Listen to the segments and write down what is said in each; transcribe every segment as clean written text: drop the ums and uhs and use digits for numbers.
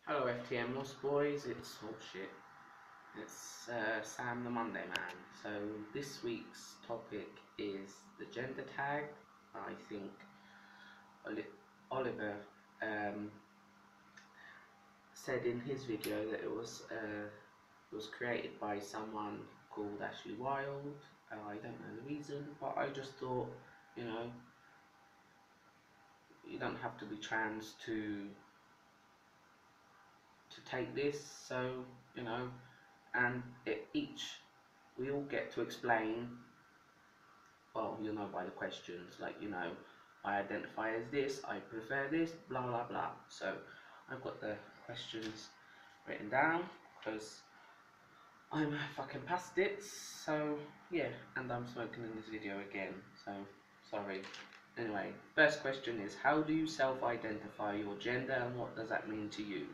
Hello FTM Lost Boys, it's shit. It's Sam the Monday Man. So this week's topic is the gender tag. I think Oliver said in his video that it was created by someone called Ashley Wild. I don't know the reason, but I just thought, you know, you don't have to be trans to take this. So you know, and we all get to explain, well, by the questions, like, I identify as this, I prefer this, blah blah blah. So I've got the questions written down because I'm fucking past it. So yeah, and I'm smoking in this video again, so sorry. Anyway, first question is, how do you self-identify your gender and what does that mean to you?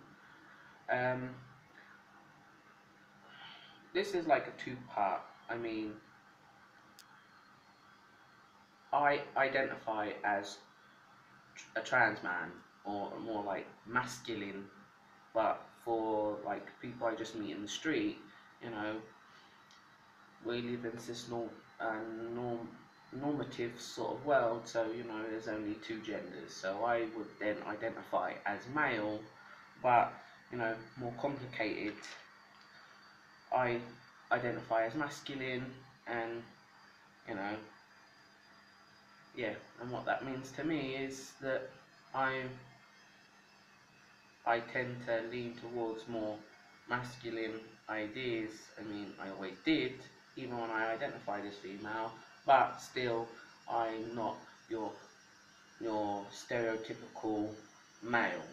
This is like a two-part. I identify as a trans man, or more like masculine, but for like people I just meet in the street, you know, we live in this normative sort of world, so there's only two genders. So I would then identify as male, but more complicated, I identify as masculine, and you know yeah, and what that means to me is that I tend to lean towards more masculine ideas. I always did, even when I identified as female, but still, I'm not your stereotypical male,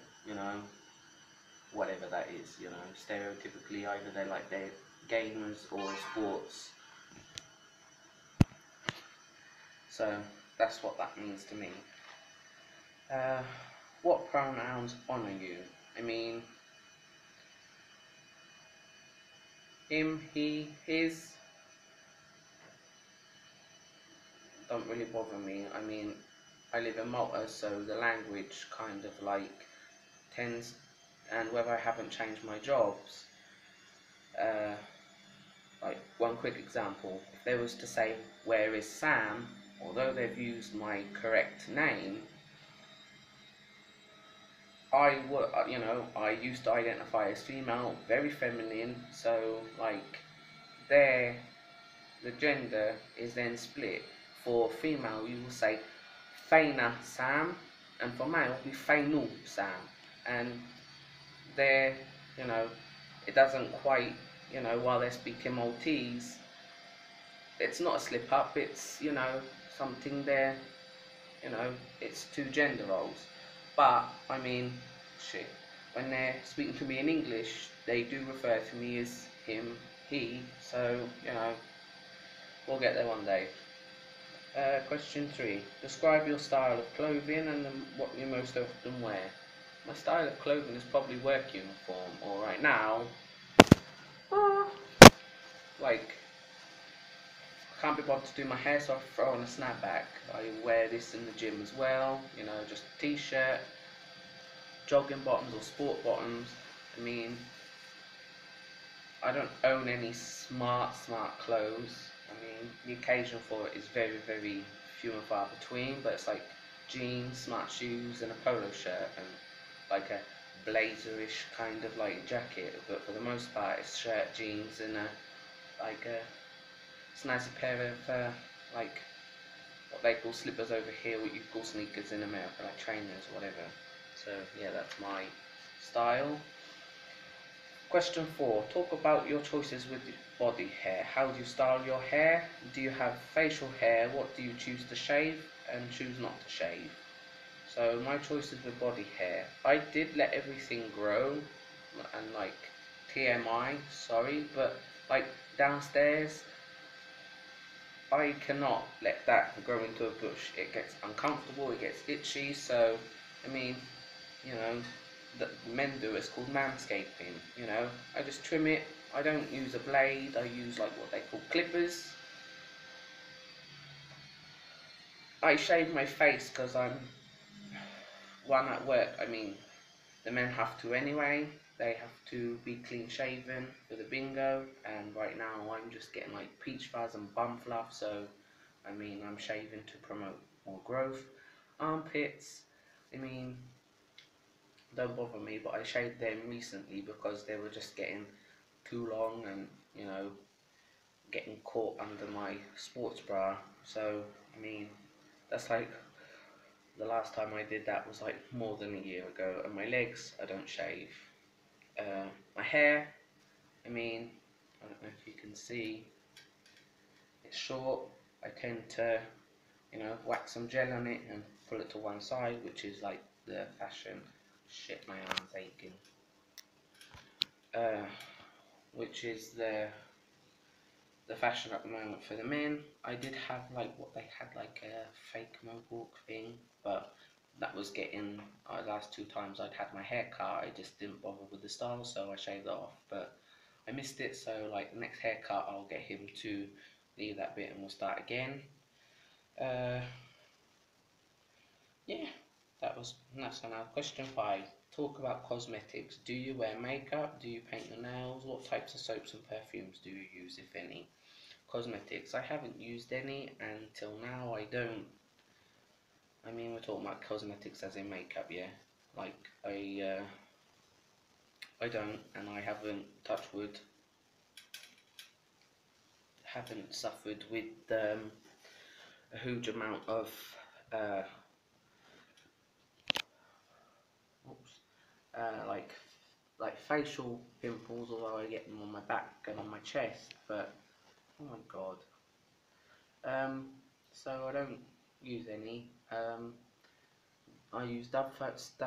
whatever that is, stereotypically either they like their gamers or sports. So that's what that means to me. What pronouns honor you? Him, he, his don't really bother me. I live in Malta, so the language kind of like tends, and whether I haven't changed my jobs, like one quick example, if they was to say, where is Sam, although they've used my correct name, I used to identify as female, very feminine, so like the gender is then split. For female, you will say Feina Sam, and for male, it will be Feinu Sam. And there, it doesn't quite, while they're speaking Maltese, it's not a slip up, it's, something there, it's two gender roles. But, shit, when they're speaking to me in English, they do refer to me as him, he, so, we'll get there one day. Question 3. Describe your style of clothing and what you most often wear. My style of clothing is probably work uniform, or right now, like, I can't be bothered to do my hair, so I throw on a snapback. I wear this in the gym as well, just a t-shirt, jogging bottoms or sport bottoms. I don't own any smart clothes. The occasion for it is very, very few and far between, but it's like jeans, smart shoes, and a polo shirt, and like a blazerish kind of like jacket. But for the most part, it's shirt, jeans, and a snazzy pair of like what they call slippers over here, what you call sneakers in America, like trainers or whatever. So yeah, that's my style. Question 4. Talk about your choices with body hair. How do you style your hair? Do you have facial hair? What do you choose to shave and choose not to shave? So my choices with body hair. I did let everything grow, and like TMI, sorry, but like downstairs, I cannot let that grow into a bush. It gets uncomfortable, it gets itchy, so that men do, it's called manscaping. I just trim it. I don't use a blade, I use like what they call clippers. I shave my face because I'm one at work. The men have to anyway. They have to be clean shaven for the bingo, and right now I'm just getting like peach fuzz and bum fluff, so I mean I'm shaving to promote more growth. Armpits, I mean, don't bother me, but I shaved them recently because they were just getting too long and, you know, getting caught under my sports bra. So I mean, that's like the last time I did that was like more than a year ago. And my legs I don't shave. My hair, I mean, I don't know if you can see, it's short. I tend to, you know, whack some gel on it and pull it to one side, which is like the fashion. Shit, my arm's aching. Uh, which is the fashion at the moment for the men. I did have like what they had like a fake mohawk thing, but that was getting last two times I'd had my hair cut. I just didn't bother with the style, so I shaved it off. But I missed it, so like the next haircut, I'll get him to leave that bit and we'll start again. Uh, yeah, that's now question 5. Talk about cosmetics. Do you wear makeup? Do you paint your nails? What types of soaps and perfumes do you use, if any? Cosmetics. I haven't used any until now. I don't. I mean, we're talking about cosmetics as in makeup, yeah. Like I don't, and I haven't touched wood. Haven't suffered with a huge amount of uh, oops, like facial pimples, although I get them on my back and on my chest. But oh my god. So I don't use any. I use Dove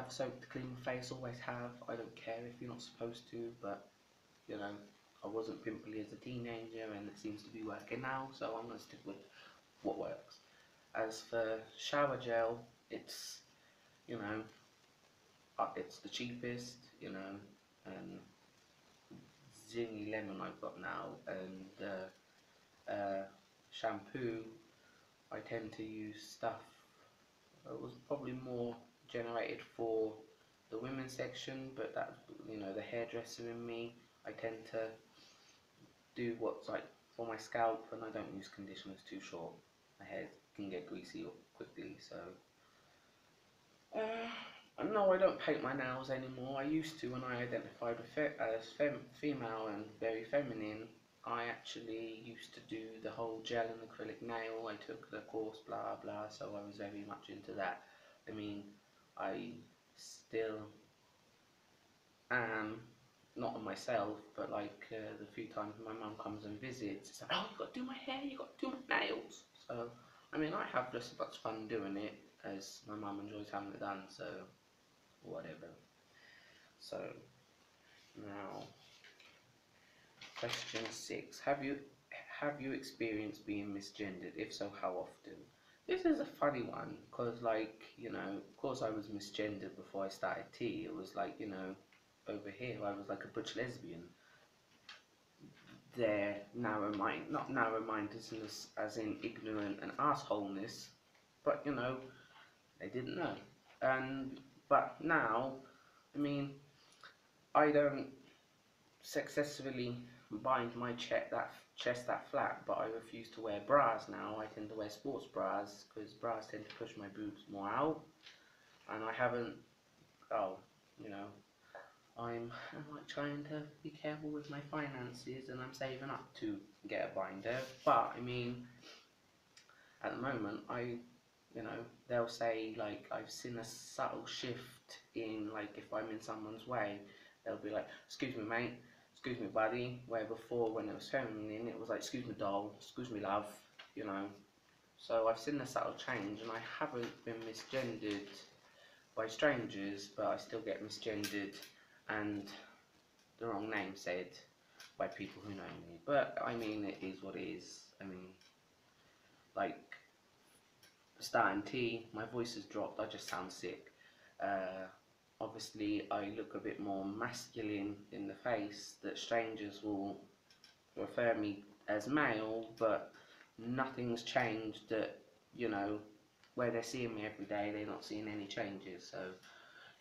soap to clean my face, always have. I don't care if you're not supposed to, but you know, I wasn't pimply as a teenager and it seems to be working now, so I'm going to stick with what works. As for shower gel, it's, you know, it's the cheapest, you know, and zingy lemon I've got now, and shampoo, I tend to use stuff. It was probably more generated for the women's section, but that, you know, the hairdresser in me, I tend to do what's like for my scalp, and I don't use conditioners too short. My hair can get greasy quickly, so no, I don't paint my nails anymore. I used to when I identified as female and very feminine. I actually used to do the whole gel and acrylic nail. I took the course, blah blah, so I was very much into that. I mean, I still am, not on myself, but like the few times my mum comes and visits, it's like, oh, you got to do my hair, you got to do my nails. So, I mean, I have just as much fun doing it as my mum enjoys having it done, so whatever. So, now, question 6. Have you experienced being misgendered? If so, how often? This is a funny one, because, like, you know, of course I was misgendered before I started T. It was like, you know, over here I was like a butch lesbian. They're narrow mind, not narrow mindedness as in ignorant and assholeness, but you know, they didn't know. And but now, I mean, I don't successfully bind my chest that flat, but I refuse to wear bras now. I tend to wear sports bras because bras tend to push my boobs more out, and I haven't. Oh, you know, I'm like trying to be careful with my finances, and I'm saving up to get a binder. But I mean, at the moment, you know, they'll say like I've seen a subtle shift in like if I'm in someone's way, they'll be like, "Excuse me, mate. Excuse me, buddy." Where before, when it was feminine, it was like, "Excuse me, doll. Excuse me, love." You know. So I've seen a subtle change, and I haven't been misgendered by strangers, but I still get misgendered and the wrong name said by people who know me. But I mean, it is what it is. I mean, like starting T, my voice has dropped. I just sound sick. Uh, Obviously, I look a bit more masculine in the face. That strangers will refer me as male, but nothing's changed. That, you know, where they're seeing me every day, they're not seeing any changes. So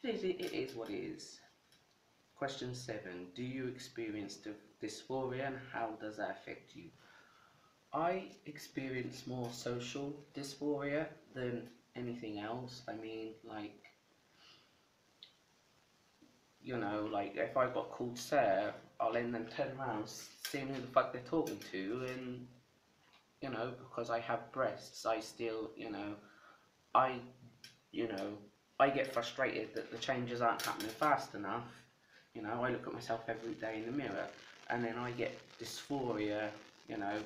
it is what it is. Question 7. Do you experience dysphoria and how does that affect you? I experience more social dysphoria than anything else. I mean, like, you know, like if I got called sir, I'll then turn around, seeing who the fuck they're talking to, and you know, because I have breasts, I still, I, you know, I get frustrated that the changes aren't happening fast enough. You know, I look at myself every day in the mirror, and then I get dysphoria, you know,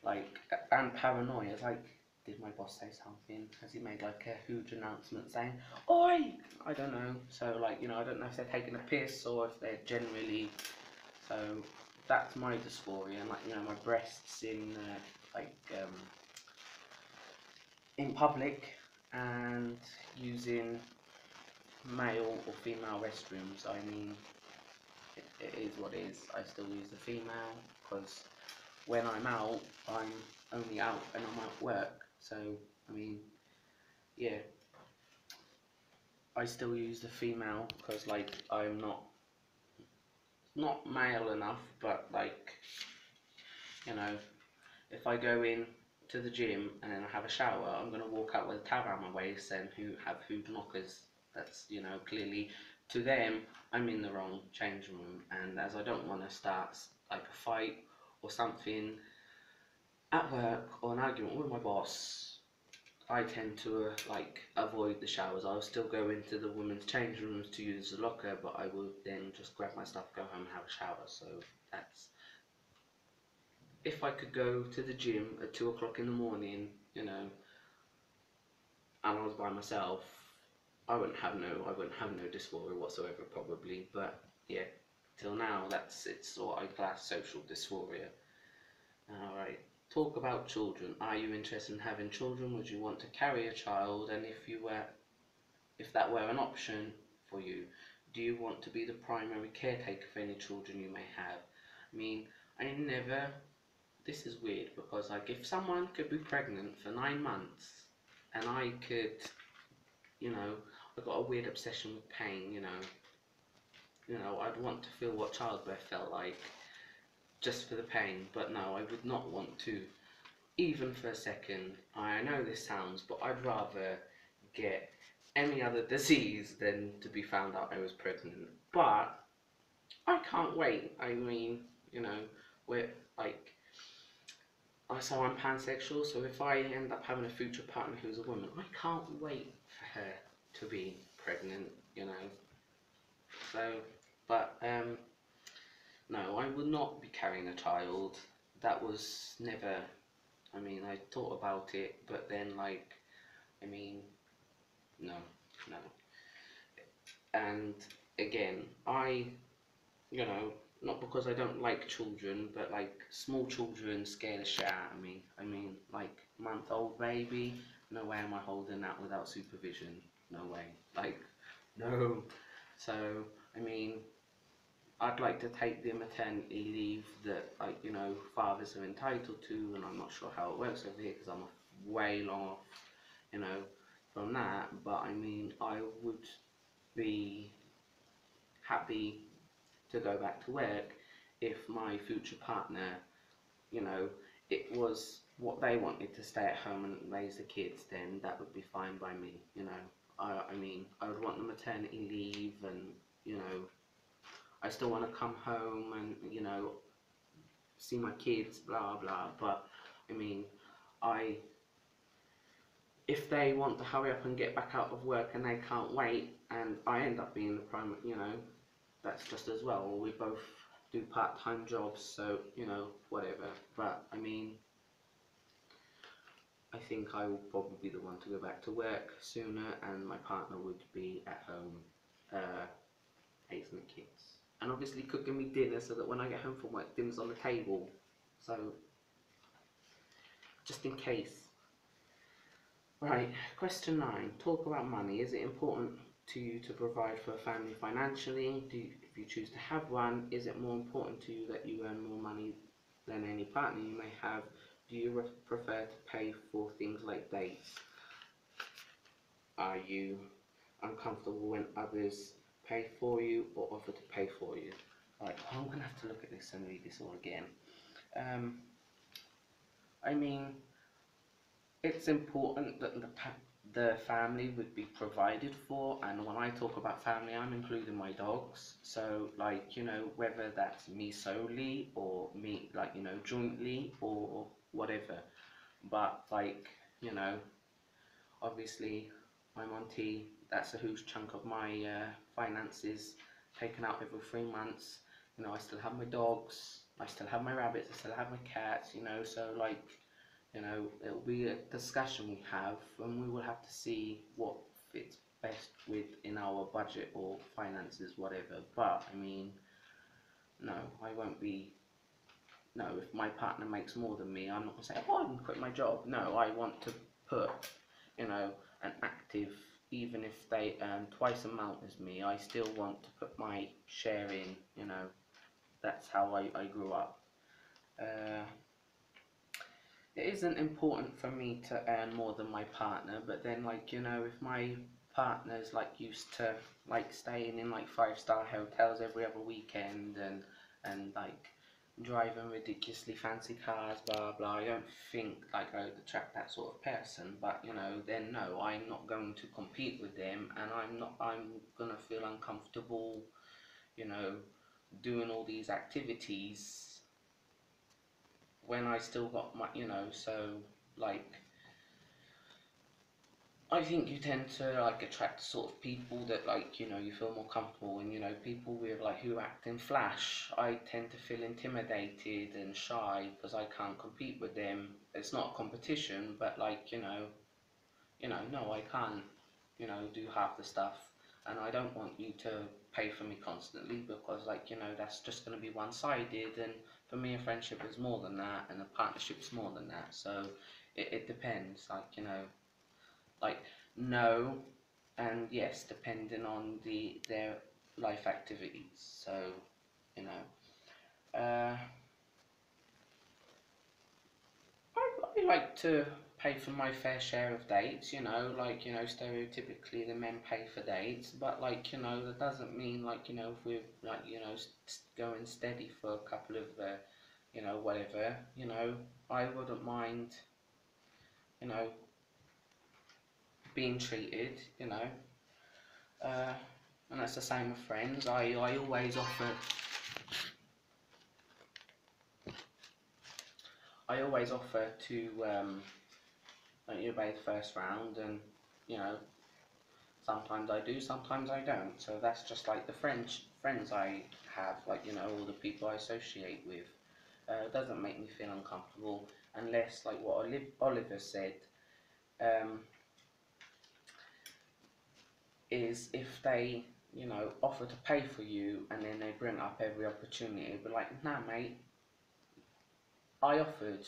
like, and paranoia. It's like, did my boss say something? Has he made like a huge announcement saying, "Oi"? I don't know. So like, I don't know if they're taking a piss or if they're generally. So that's my dysphoria, and like, my breasts like um, in public and using male or female restrooms. I mean, it is what it is. I still use the female because when I'm out, I'm only out and I'm at work. So, I mean, yeah, I still use the female because, like, I'm not male enough, but, like, you know, if I go in to the gym and then I have a shower, I'm going to walk out with a towel around my waist and who have huge knockers. That's, clearly to them, I'm in the wrong change room. And as I don't want to start, like, a fight or something at work or an argument with my boss, I tend to like avoid the showers. I'll still go into the women's change rooms to use the locker, but I will then just grab my stuff, go home and have a shower. So that's, if I could go to the gym at 2 o'clock in the morning, and I was by myself, I wouldn't have no dysphoria whatsoever probably. But yeah, till now it's what I class social dysphoria. Alright, talk about children. Are you interested in having children? Would you want to carry a child? And if that were an option for you, do you want to be the primary caretaker for any children you may have? I mean, this is weird because, like, if someone could be pregnant for 9 months and I could, I've got a weird obsession with pain, I'd want to feel what childbirth felt like just for the pain, but no, I would not want to, even for a second. I know this sounds, but I'd rather get any other disease than to be found out I was pregnant. But I can't wait. I mean, we're like, so I'm pansexual, so if I end up having a future partner who's a woman, I can't wait for her to be pregnant, So, but, no, I would not be carrying a child. That was never, I mean, I thought about it, but then, like, I mean, no, no. And again, not because I don't like children, but like small children scare the shit out of me. I mean, like month-old baby, no way am I holding that without supervision. No way. Like, no. So, I mean, I'd like to take the maternity leave that, like, fathers are entitled to, and I'm not sure how it works over here because I'm way long off, from that. But I mean, I would be happy to go back to work if my future partner, you know, it was what they wanted, to stay at home and raise the kids, then that would be fine by me, I mean, I would want the maternity leave, and, I still want to come home and, see my kids, blah, blah, but, I mean, if they want to hurry up and get back out of work and they can't wait, and I end up being the prime, that's just as well. We both do part-time jobs, so, whatever. But, I mean, I think I will probably be the one to go back to work sooner, and my partner would be at home raising the kids. And obviously cooking me dinner so that when I get home from work, dinner's on the table. So, just in case. Right, question 9. Talk about money. Is it important to you to provide for a family financially? If you choose to have one, is it more important to you that you earn more money than any partner you may have? Do you prefer to pay for things like dates? Are you uncomfortable when others pay for you or offer to pay for you. Right, I'm gonna have to look at this and read this all again. Um, I mean, it's important that the family would be provided for, and when I talk about family, I'm including my dogs. So, like, you know, whether that's me solely or me, like, you know, jointly or whatever. But, like, you know, obviously, I'm on T. That's a huge chunk of my finances taken out every 3 months. You know, I still have my dogs, I still have my rabbits, I still have my cats. You know, so like, you know, it'll be a discussion we have, and we will have to see what fits best within our budget or finances, whatever. But I mean, no, I won't be. No, if my partner makes more than me, I'm not gonna say, "Oh, I can quit my job." No, I want to put, you know, an active. Even if they earn twice the amount as me, I still want to put my share in. You know, that's how I grew up. Uh, it isn't important for me to earn more than my partner, but then, like, you know, if my partner's like used to like staying in like 5-star hotels every other weekend and like driving ridiculously fancy cars, blah blah, I don't think like I would attract that sort of person. But you know, then no, I'm not going to compete with them, and I'm gonna feel uncomfortable, you know, doing all these activities when I still got my, you know, so like I think you tend to like attract the sort of people that, like, you know, you feel more comfortable, and you know, people with like who act in flash, I tend to feel intimidated and shy because I can't compete with them. It's not a competition, but like, no, I can't, you know, do half the stuff, and I don't want you to pay for me constantly because, like, you know, that's just going to be one-sided. And for me, a friendship is more than that, and a partnership is more than that. So it depends, like, you know, like no and yes, depending on their life activities. So, you know, uh, I like to pay for my fair share of dates. You know, like, you know, stereotypically the men pay for dates, but like, you know, that doesn't mean, like, you know, if we're like, you know, going steady for a couple of you know, whatever, you know, I wouldn't mind, you know, being treated, you know. Uh, and that's the same with friends. I always offer, to like, you obey the first round, and you know, sometimes I do, sometimes I don't. So that's just like the friends I have, like, you know, all the people I associate with. It doesn't make me feel uncomfortable unless, like what Oliver said, um, is if they, you know, offer to pay for you and then they bring up every opportunity, but like, nah, mate, I offered,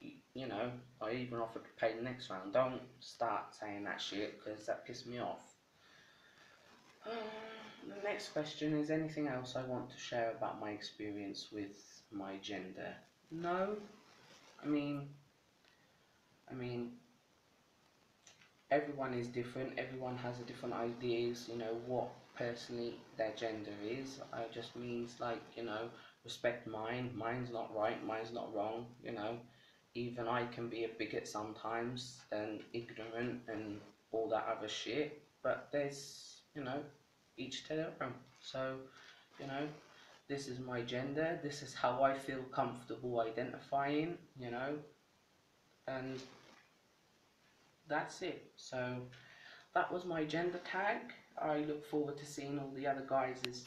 you know, I even offered to pay the next round. Don't start saying that shit because that pissed me off. The next question is, anything else I want to share about my experience with my gender? No, I mean, I mean, everyone is different. Everyone has a different ideas. You know what personally their gender is. I just means, like, you know, respect mine. Mine's not right. Mine's not wrong. You know, even I can be a bigot sometimes and ignorant and all that other shit. But there's, you know, each to their own. So, you know, this is my gender. This is how I feel comfortable identifying. You know, and that's it. So that was my gender tag. I look forward to seeing all the other guys'